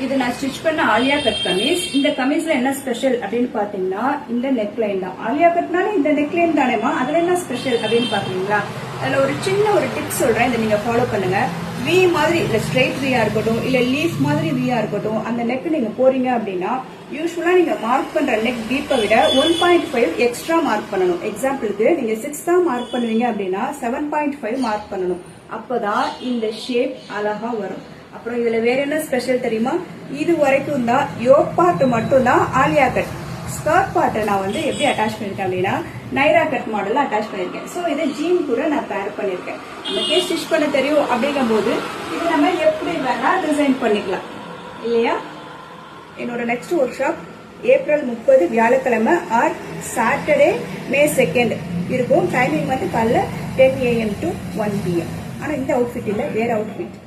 இது நான் ஸ்டிச் பண்ண ஆலியா கட் கமீஸ். இந்த கமீஸ்ல என்ன ஸ்பெஷல் அப்படின்னு பாத்தீங்கன்னா இந்த நெக் லைன் தான். ஆலியா கட்னால இந்த நெக் லைன் தானேமா, அதுல என்ன ஸ்பெஷல் அப்படின்னு பாக்குறீங்களா? அதுல ஒரு சின்ன ஒரு டிப்ஸ் சொல்றேன், இதை நீங்க ஃபாலோ பண்ணுங்க. வி மாதிரி இல்ல ஸ்ட்ரெயிட் வியா இருக்கட்டும், இல்ல லீஃப் மாதிரி வியா இருக்கட்டும், அந்த நெக் நீங்க போறீங்க அப்படின்னா யூஸ்வலா நீங்க மார்க் பண்ற நெக் டீப்பை விட 1.5 எக்ஸ்ட்ரா மார்க் பண்ணணும். எக்ஸாம்பிளுக்கு நீங்க 6 தான் மார்க் பண்ணுவீங்க அப்படின்னா 7.5 மார்க் பண்ணணும். அப்பதான் இந்த ஷேப் அழகா வரும். அப்புறம் இதுல வேற என்ன ஸ்பெஷல் தெரியுமா? இது வரைக்கும் தான் யோக் பார்ட் மட்டும் தான் ஆலியா கட். ஸ்கர்ட் பார்ட்டை நான் வந்து எப்படி அட்டாச் பண்ணிருக்கேன் அப்படின்னா நைரா கட் மாடல்ல அட்டாச் பண்ணிருக்கேன். ஸோ இதை ஜீன் கூட நான் பேர் பண்ணிருக்கேன். நமக்கே ஸ்டிச் பண்ண தெரியும் அப்படிங்கும் போது இது நம்ம எப்படி வேணா டிசைன் பண்ணிக்கலாம் இல்லையா? என்னோட நெக்ஸ்ட் ஒர்க் ஷாப் ஏப்ரல் 30 வியாழக்கிழமை ஆர் சாட்டர்டே May 2 இருக்கும். டைமிங் வந்து காலைல 10 AM to 1 PM. ஆனா இந்த அவுட்ஃபிட் இல்ல, வேற அவுட்ஃபிட்.